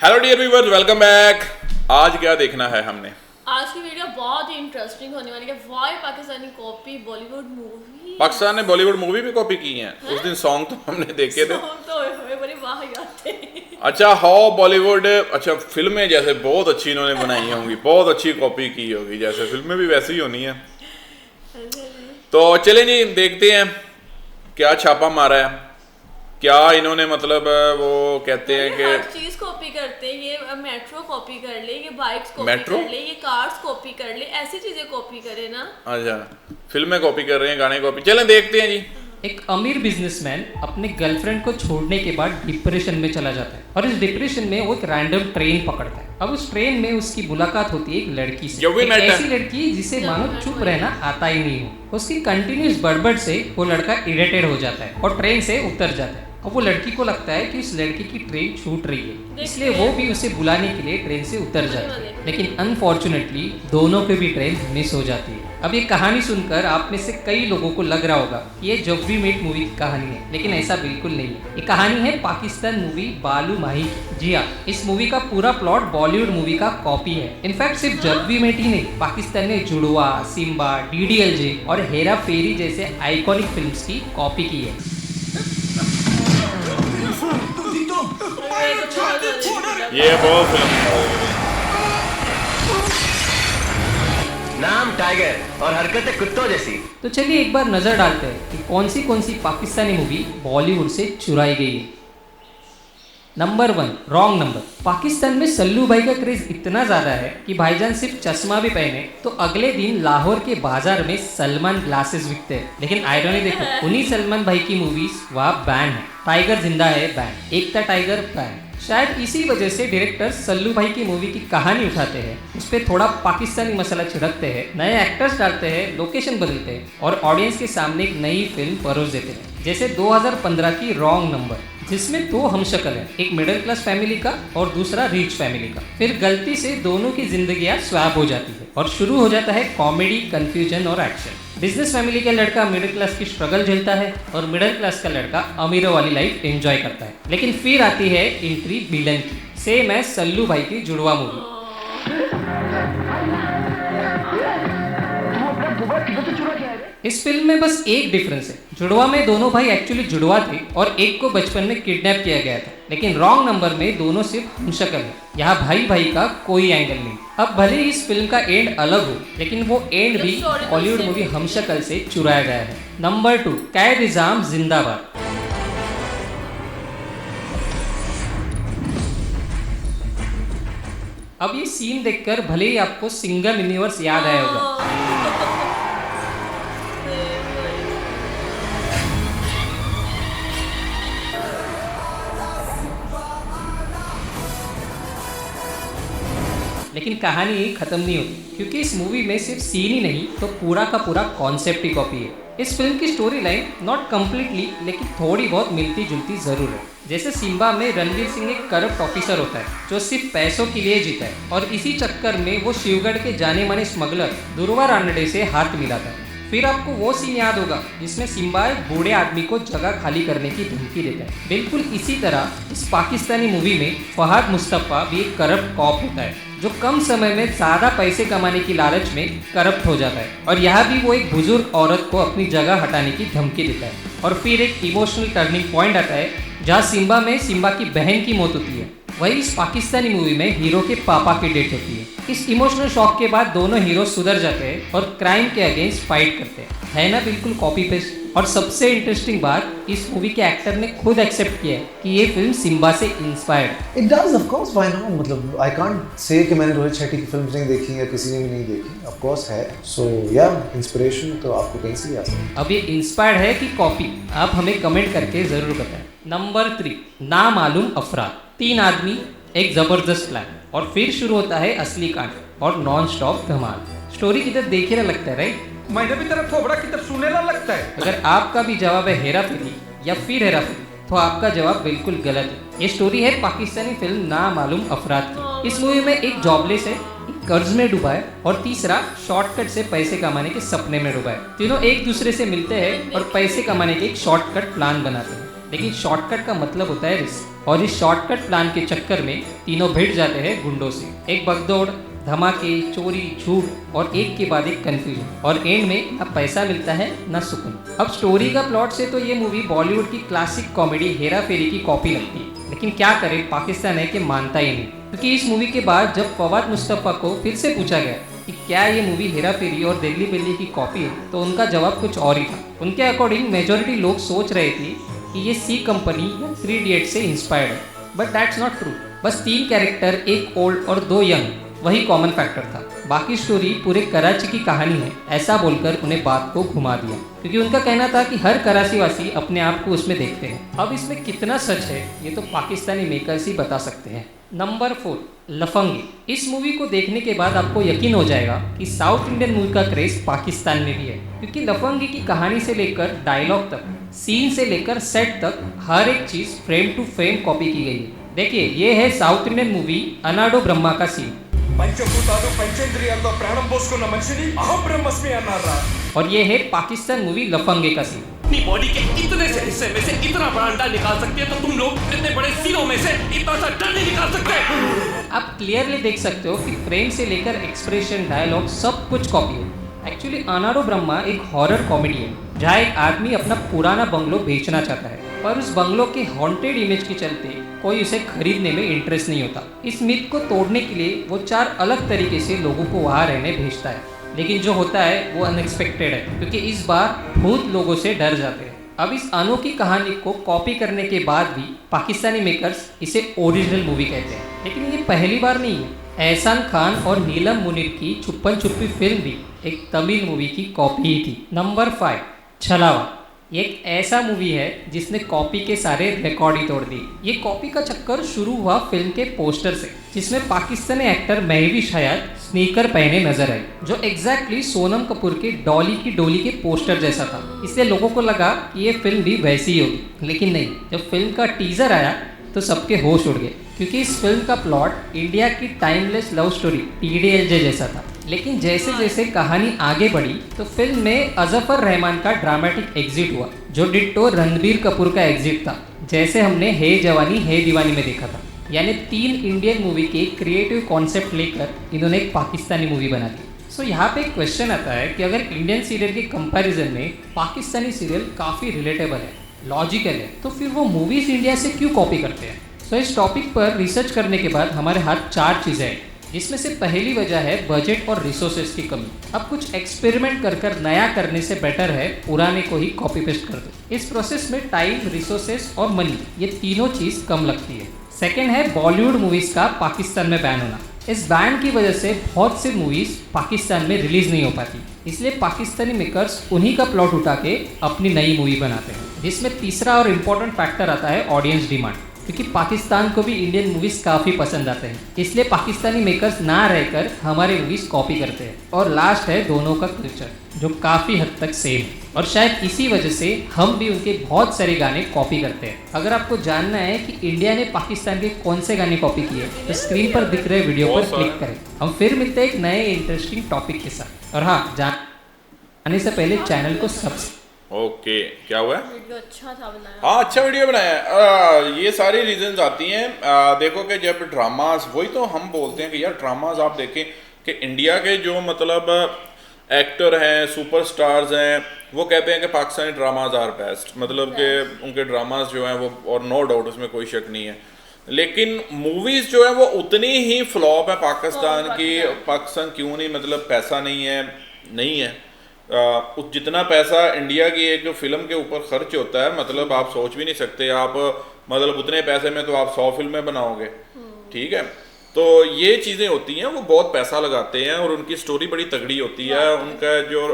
Hello dear viewers, welcome back. आज क्या देखना है हमने? आज की वीडियो बहुत ही इंटरेस्टिंग होने वाली है। Why Pakistani copy Bollywood movie. Pakistan ने बॉलीवुड मूवी भी कॉपी की है। उस दिन सॉन्ग तो हमने देखे थे। तो बड़े वाहियात थे। अच्छा, हाउ बॉलीवुड, अच्छा फिल्में जैसे बहुत अच्छी इन्होंने बनाई होंगी, बहुत अच्छी कॉपी की होगी, जैसे फिल्में भी वैसी ही होनी है। तो चलें जी, देखते हैं क्या छापा मारा है, क्या इन्होंने मतलब वो कहते हैं कि हर चीज कॉपी करते हैं। ये मेट्रो कॉपी कर ले, ये बाइक्स कॉपी मेट्रो? कर ले, ये कार्स कॉपी कर ले, ऐसी चीजें कॉपी करे ना। अच्छा, फिल्में कॉपी कर रहे हैं, गाने कॉपी। चलें देखते हैं जी। एक अमीर बिजनेसमैन अपने गर्लफ्रेंड को छोड़ने के बाद डिप्रेशन में चला जाता है और इस डिप्रेशन में वो एक रैंडम ट्रेन पकड़ता है। अब उस ट्रेन में उसकी मुलाकात होती है एक लड़की से, एक ऐसी लड़की जिसे मानो चुप रहना आता ही नहीं हो। उसकी कंटिन्यूस बड़बड़ से वो लड़का इरिटेट हो जाता है और ट्रेन से उतर जाता है। अब वो लड़की को लगता है कि उस लड़की की ट्रेन छूट रही है, इसलिए वो भी उसे बुलाने के लिए ट्रेन से उतर जाता है। लेकिन अनफॉर्चुनेटली दोनों पे भी ट्रेन मिस हो जाती है। अब ये कहानी सुनकर आप में से कई लोगों को लग रहा होगा कि ये जब वी मेट मूवी की कहानी है, लेकिन ऐसा बिल्कुल नहीं है। ये कहानी है पाकिस्तान मूवी बालू माही की। जी हाँ, इस मूवी का पूरा प्लॉट बॉलीवुड मूवी का कॉपी है। इनफैक्ट सिर्फ जब वी मेट ही नहीं, पाकिस्तान ने जुड़वा, सिम्बा, डीडीएलजे और हेरा फेरी जैसे आइकॉनिक फिल्म्स की कॉपी की है। ये बहुत फिल्म, नाम टाइगर और हरकतें कुत्तों जैसी। तो चलिए एक बार नजर डालते हैं कि कौन सी पाकिस्तानी मूवी बॉलीवुड से चुराई गई है। Number 1, wrong number. पाकिस्तान में सल्लू भाई का क्रेज इतना ज्यादा है कि भाईजान सिर्फ चश्मा भी पहने तो अगले दिन लाहौर के बाजार में सलमान ग्लासेस बिकते हैं। लेकिन आयरनी देखो, उन्हीं सलमान भाई की मूवीज वहाँ बैन है। टाइगर जिंदा है बैन, एकता टाइगर बैन। शायद इसी वजह से डायरेक्टर सल्लू भाई की मूवी की कहानी उठाते हैं, उस पर थोड़ा पाकिस्तानी मसाला छिड़कते हैं, नए एक्टर्स डालते हैं, लोकेशन बदलते हैं और ऑडियंस के सामने एक नई फिल्म परोस देते हैं। जैसे 2015 की रॉन्ग नंबर, जिसमें दो हमशक्ल हैं, एक मिडिल क्लास फैमिली का और दूसरा रिच फैमिली का। फिर गलती से दोनों की जिंदगियां स्वैप हो जाती है और शुरू हो जाता है कॉमेडी, कंफ्यूजन और एक्शन। बिजनेस फैमिली का लड़का मिडिल क्लास की स्ट्रगल झेलता है और मिडिल क्लास का लड़का अमीरों वाली लाइफ एंजॉय करता है। लेकिन फिर आती है एंट्री विलन की, सेम है सल्लू भाई की जुड़वा मूवी। इस फिल्म में बस एक डिफरेंस है, जुड़वा में दोनों भाई एक्चुअली जुड़वा थे और एक को बचपन में किडनैप किया गया था। लेकिन रॉन्ग नंबर में दोनों सिर्फ हमशक्ल है, यहाँ भाई भाई का कोई एंगल नहीं। अब भले ही इस फिल्म का एंड अलग हो, लेकिन वो एंड भी बॉलीवुड मूवी हमशक्ल से चुराया गया है। नंबर 2, कैद निजाम जिंदाबाद। अब ये सीन देखकर भले ही आपको सिंगल यूनिवर्स याद आया होगा, लेकिन कहानी खत्म नहीं होती, क्योंकि इस मूवी में सिर्फ सीन ही नहीं तो पूरा का पूरा कॉन्सेप्ट ही कॉपी है। इस फिल्म की स्टोरी लाइन नॉट कम्प्लीटली लेकिन थोड़ी बहुत मिलती जुलती जरूर है। जैसे सिम्बा में रणवीर सिंह एक करप्ट ऑफिसर होता है जो सिर्फ पैसों के लिए जीता है और इसी चक्कर में वो शिवगढ़ के जाने माने स्मगलर दुर्वा रानडे से हाथ मिलाता है। फिर आपको वो सीन याद होगा जिसमें सिम्बा एक बूढ़े आदमी को जगह खाली करने की धमकी देता है। बिल्कुल इसी तरह इस पाकिस्तानी मूवी में फहद मुस्तफ़ा भी एक करप्ट कॉप होता है जो कम समय में ज़्यादा पैसे कमाने की लालच में करप्ट हो जाता है और यहाँ भी वो एक बुजुर्ग औरत को अपनी जगह हटाने की धमकी देता है। और फिर एक इमोशनल टर्निंग पॉइंट आता है जहाँ सिम्बा में सिम्बा की बहन की मौत होती है। वही इस पाकिस्तानी मूवी में हीरो के पापा की डेथ होती है। इस इमोशनल शॉक के बाद दोनों हीरो सुधर जाते हैं और क्राइम के अगेंस्ट फाइट करते हैं। है ना बिल्कुल कॉपी पेस्ट। और सबसे इंटरेस्टिंग बात, इस मूवी के एक्टर ने खुद एक्सेप्ट किया है कि ये फिल्म सिम्बा से inspired. It does of course, why not. मतलब आई कांट से कि मैंने रोहित शेट्टी की फिल्म्स नहीं देखी या किसी ने भी नहीं देखी, ऑफ कोर्स है। सो या इंस्पिरेशन तो आपको कहीं से भी आ सकती है। अब ये इंस्पायर्ड है कि कॉपी, आप हमें कमेंट करके जरूर बताएं। नंबर 3, नामालूम अफराद। 3 आदमी, एक जबरदस्त प्लान और फिर शुरू होता है असली कांड और नॉन स्टॉप धमाल। स्टोरी किधर देखे ना लगता है, राइट? मैंने भी तेरा थोबड़ा किधर सुने ना लगता है। अगर आपका भी जवाब है हेरा फेरी या फिर हेरा फेरी, तो आपका जवाब बिल्कुल गलत है। ये स्टोरी है पाकिस्तानी फिल्म नामालूम अफराद की। इस मूवी में एक जॉबलेस है, एक कर्ज में डूबा है और तीसरा शॉर्टकट से पैसे कमाने के सपने में डूबा है। तीनों एक दूसरे से मिलते हैं और पैसे कमाने के एक शॉर्टकट प्लान बनाते हैं। लेकिन शॉर्टकट का मतलब होता है रिस्क और इस शॉर्टकट प्लान के चक्कर में तीनों भिड़ जाते हैं गुंडों से। एक बगदौड़, धमाके, चोरी, झूठ और एक के बाद एक कंफ्यूजन, और एंड में ना पैसा मिलता है ना सुकून। अब स्टोरी का प्लॉट से तो ये मूवी बॉलीवुड की क्लासिक कॉमेडी हेरा फेरी की कॉपी लगती है, लेकिन क्या करे, पाकिस्तान है कि मानता ही नहीं। क्योंकि इस मूवी के बाद जब फवाद मुस्तफ़ा को फिर से पूछा गया कि क्या ये मूवी हेरा फेरी और दिल्ली बिल्ली की कॉपी है, तो उनका जवाब कुछ और ही था। उनके अकॉर्डिंग मेजॉरिटी लोग सोच रहे थे कि ये सी कंपनी या 3 इडियट्स से इंस्पायर्ड है, बट दैट्स नॉट ट्रू। बस 3 कैरेक्टर, एक ओल्ड और 2 यंग, वही कॉमन फैक्टर था। बाकी स्टोरी पूरे कराची की कहानी है, ऐसा बोलकर उन्हें बात को घुमा दिया, क्योंकि उनका कहना था कि हर कराची वासी अपने आप को उसमें देखते हैं। अब इसमें कितना सच है ये तो पाकिस्तानी मेकर्स ही बता सकते हैं। नंबर 4, लफंगी। इस मूवी को देखने के बाद आपको यकीन हो जाएगा कि साउथ इंडियन मूवी का क्रेज पाकिस्तान में भी है, क्योंकि लफंगी की कहानी से लेकर डायलॉग तक, सीन से लेकर सेट तक, हर एक चीज फ्रेम टू फ्रेम कॉपी की गई है। देखिए, ये है साउथ इंडियन मूवी अनाडो ब्रह्मा का सीन, పంచభూతాలు పంచేంద్రియాలతో ప్రాణం పోసుకున్న మనిషిని అహం బ్రహ్మస్మి అన్నారా। और ये है पाकिस्तान मूवी लफंगे का सीन। अपनी बॉडी के इतने से हिस्से में से इतना बड़ा अंडा निकाल सकती है, तो तुम लोग इतने बड़े सीनों में से इतना सा डर नहीं निकाल सकते। आप क्लियरली देख सकते हो कि फ्रेम से लेकर एक्सप्रेशन, डायलॉग सब कुछ कॉपी है। एक्चुअली अनाडो ब्रह्मा एक हॉरर कॉमेडी है, जहाँ एक आदमी अपना पुराना बंगलो बेचना चाहता है, पर उस बंगलो के हॉन्टेड इमेज के चलते कोई उसे खरीदने में इंटरेस्ट नहीं होता। इस मिथ को तोड़ने के लिए वो 4 अलग तरीके से लोगों को वहाँ रहने भेजता है, लेकिन जो होता है वो अनएक्सपेक्टेड है, क्योंकि इस बार भूत लोगों से डर जाते हैं। अब इस अनोखी कहानी को कॉपी करने के बाद भी पाकिस्तानी मेकर्स इसे ओरिजिनल मूवी कहते हैं, लेकिन ये पहली बार नहीं है। एहसान खान और नीलम मुनीर की छुपन छुपी फिल्म भी एक तमिल मूवी की कॉपी ही थी। नंबर 5, छलावा। ये एक ऐसा मूवी है जिसने कॉपी के सारे रिकॉर्ड ही तोड़ दिए। ये कॉपी का चक्कर शुरू हुआ फिल्म के पोस्टर से, जिसमें पाकिस्तानी एक्टर महविश हयात स्नीकर पहने नजर आए, जो एग्जैक्टली सोनम कपूर के डॉली की डोली के पोस्टर जैसा था। इसलिए लोगों को लगा कि ये फिल्म भी वैसी ही होगी, लेकिन नहीं। जब फिल्म का टीजर आया तो सबके होश उड़ गए, क्योंकि इस फिल्म का प्लॉट इंडिया की टाइमलेस लव स्टोरी TDLJ जैसा था। लेकिन जैसे जैसे कहानी आगे बढ़ी तो फिल्म में अजफर रहमान का ड्रामेटिक एग्जिट हुआ, जो डिट्टो रणबीर कपूर का एग्जिट था, जैसे हमने हे जवानी हे दीवानी में देखा था। यानी 3 इंडियन मूवी के क्रिएटिव कॉन्सेप्ट लेकर इन्होंने एक पाकिस्तानी मूवी बना दी। सो यहाँ पे एक क्वेश्चन आता है कि अगर इंडियन सीरियल के कंपैरिजन में पाकिस्तानी सीरियल काफ़ी रिलेटेबल है, लॉजिकल है, तो फिर वो मूवीज़ इंडिया से क्यों कॉपी करते हैं। सो इस टॉपिक पर रिसर्च करने के बाद हमारे हाथ 4 चीज़ें हैं, जिसमें से पहली वजह है बजट और रिसोर्सेज की कमी। अब कुछ एक्सपेरिमेंट कर नया करने से बेटर है पुराने को ही कॉपी पेस्ट कर दो। इस प्रोसेस में टाइम, रिसोर्सेज और मनी, ये तीनों चीज़ कम लगती है। सेकेंड है बॉलीवुड मूवीज़ का पाकिस्तान में बैन होना। इस बैन की वजह से बहुत सी मूवीज़ पाकिस्तान में रिलीज़ नहीं हो पाती, इसलिए पाकिस्तानी मेकर्स उन्हीं का प्लॉट उठा के अपनी नई मूवी बनाते हैं। जिसमें तीसरा और इम्पोर्टेंट फैक्टर आता है ऑडियंस डिमांड, क्योंकि पाकिस्तान को भी इंडियन मूवीज़ काफ़ी पसंद आते हैं, इसलिए पाकिस्तानी मेकर्स ना रहकर हमारे मूवीज़ कॉपी करते हैं। और लास्ट है दोनों का कल्चर, जो काफ़ी हद तक सेम है, और शायद इसी वजह से हम भी उनके बहुत सारे गाने कॉपी करते हैं। अगर आपको जानना है कि इंडिया ने पाकिस्तान के कौन से गाने कॉपी किए, तो स्क्रीन पर दिख रहे वीडियो पर क्लिक करें। हम फिर मिलते हैं एक नए इंटरेस्टिंग टॉपिक के साथ। और हाँ, जाने से पहले चैनल को सब्सक्राइब। ओके, क्या हुआ? वीडियो अच्छा था बनाया। हाँ, अच्छा वीडियो बनाया है। ये सारी रीजंस आती हैं। देखो कि जब ड्रामास, वही तो हम बोलते हैं कि यार ड्रामास आप देखें कि इंडिया के जो मतलब एक्टर हैं, सुपरस्टार्स हैं, वो कहते हैं कि पाकिस्तानी ड्रामाज आर बेस्ट, मतलब कि उनके ड्रामास जो हैं वो, और नो डाउट उसमें कोई शक नहीं है, लेकिन मूवीज़ जो है वो उतनी ही फ्लॉप है पाकिस्तान की। पाकिस्तान क्यों नहीं, मतलब पैसा नहीं है जितना पैसा इंडिया की एक फ़िल्म के ऊपर खर्च होता है, मतलब आप सोच भी नहीं सकते। आप मतलब उतने पैसे में तो आप 100 फिल्में बनाओगे, ठीक है। तो ये चीज़ें होती हैं, वो बहुत पैसा लगाते हैं और उनकी स्टोरी बड़ी तगड़ी होती है। उनका जो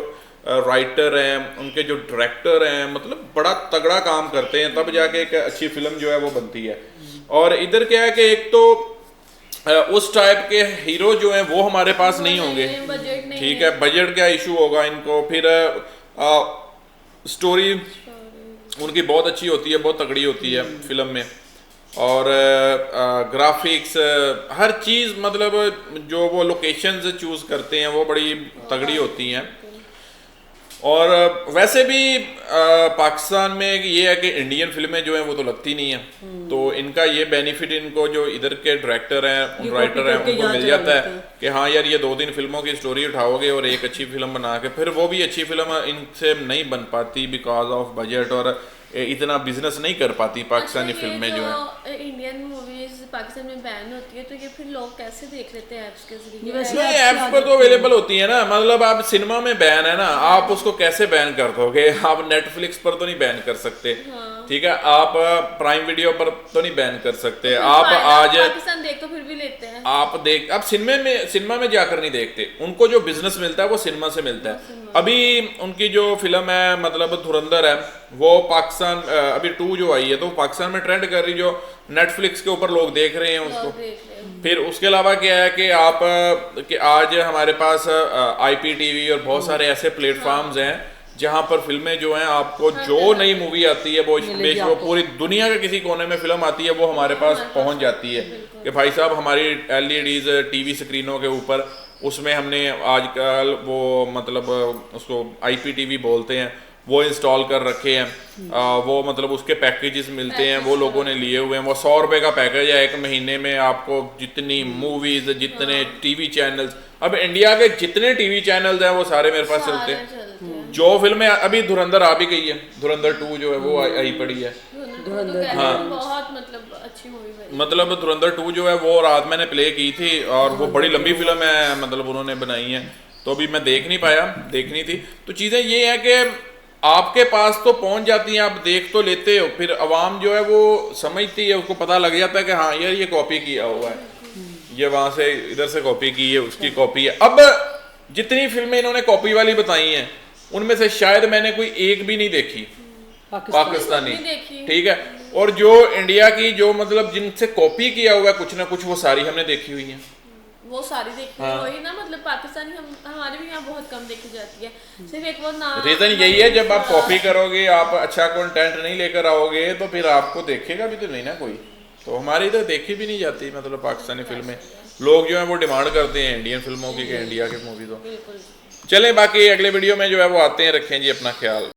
राइटर हैं, उनके जो डायरेक्टर हैं, मतलब बड़ा तगड़ा काम करते हैं, तब जाके एक अच्छी फिल्म जो है वो बनती है। और इधर क्या है कि एक तो उस टाइप के हीरो जो हैं वो हमारे पास नहीं होंगे, ठीक है, बजट का इशू होगा इनको। फिर स्टोरी उनकी बहुत अच्छी होती है, बहुत तगड़ी होती है फिल्म में, और ग्राफिक्स, हर चीज़, मतलब जो वो लोकेशंस चूज़ करते हैं वो बड़ी तगड़ी होती हैं। और वैसे भी पाकिस्तान में ये है कि इंडियन फिल्में जो हैं वो तो लगती नहीं है, तो इनका ये बेनिफिट इनको जो इधर के डायरेक्टर हैं, राइटर हैं, उनको मिल जाता है कि हाँ यार ये 2-3 फिल्मों की स्टोरी उठाओगे और एक अच्छी फिल्म बना के, फिर वो भी अच्छी फिल्म इनसे नहीं बन पाती बिकॉज ऑफ बजट, और इतना बिजनेस नहीं कर पाती पाकिस्तानी फिल्में जो है। इंडियन मूवीज पाकिस्तान में बैन होती है तो ये फिर लोग कैसे देख लेते हैं ऐप्स के जरिए? नहीं, ऐप्स पर तो अवेलेबल होती है ना, मतलब आप सिनेमा में बैन है ना, आप उसको कैसे बैन कर दोगे? आप नेटफ्लिक्स पर तो नहीं बैन कर सकते, ठीक है, आप प्राइम वीडियो पर तो नहीं बैन कर सकते, आप आज पाकिस्तान देख तो फिर भी लेते हैं, आप सिनेमा में जाकर नहीं देखते, उनको जो बिजनेस मिलता है वो सिनेमा से मिलता है। अभी उनकी जो फिल्म है मतलब धुरंधर है, वो पाकिस्तान अभी 2 जो आई है तो पाकिस्तान में ट्रेंड कर रही, जो नेटफ्लिक्स के ऊपर लोग देख रहे हैं उसको। फिर उसके अलावा क्या है कि आज हमारे पास IPTV और बहुत सारे ऐसे प्लेटफॉर्म्स हैं जहां पर फिल्में जो हैं, आपको जो नई मूवी आती है वो पूरी दुनिया के किसी कोने में फिल्म आती है वो हमारे पास पहुंच जाती है कि भाई साहब हमारी LEDs TV स्क्रीनों के ऊपर, उसमें हमने आजकल वो मतलब उसको IPTV बोलते हैं, वो इंस्टॉल कर रखे हैं, वो मतलब उसके पैकेजेस मिलते हैं, वो लोगों ने लिए हुए हैं, वो 100 रुपये का पैकेज है, 1 महीने में आपको जितनी मूवीज, जितने TV चैनल्स, अब इंडिया के जितने TV चैनल्स हैं वो सारे मेरे पास चलते हैं। जो फिल्में अभी धुरंधर आ भी गई है, धुरंधर 2 जो है वो आई पड़ी है, बहुत मतलब अच्छी मूवी, मतलब धुरंधर 2 जो है वो रात मैंने प्ले की थी और वो बड़ी लंबी फिल्म है, मतलब उन्होंने बनाई है, तो अभी मैं देख नहीं पाया, देखनी थी। तो चीज़ें ये है कि आपके पास तो पहुंच जाती हैं, आप देख तो लेते हो, फिर अवाम जो है वो समझती है, उसको पता लग जाता है कि हाँ यार ये कॉपी किया हुआ है, ये वहां से इधर से कॉपी की है, उसकी कॉपी है। अब जितनी फिल्में इन्होंने कॉपी वाली बताई हैं उनमें से शायद मैंने कोई एक भी नहीं देखी पाकिस्तानी, ठीक है, और जो इंडिया की जो मतलब जिनसे कॉपी किया हुआ है कुछ ना कुछ, वो सारी हमने देखी हुई है, वो सारी देखी है। वही ना, मतलब पाकिस्तानी हमारे भी यहाँ बहुत कम देखी जाती है, सिर्फ एक वो नाम। रीजन यही है, जब आप कॉपी करोगे, आप अच्छा कंटेंट नहीं लेकर आओगे तो फिर आपको देखेगा भी तो नहीं ना कोई, तो हमारी इधर देखी भी नहीं जाती मतलब पाकिस्तानी फिल्में। लोग जो है वो डिमांड करते हैं इंडियन फिल्मों की कि इंडिया की मूवी दो। चलें बाकी अगले वीडियो में जो है वो आते हैं, रखें जी अपना ख्याल।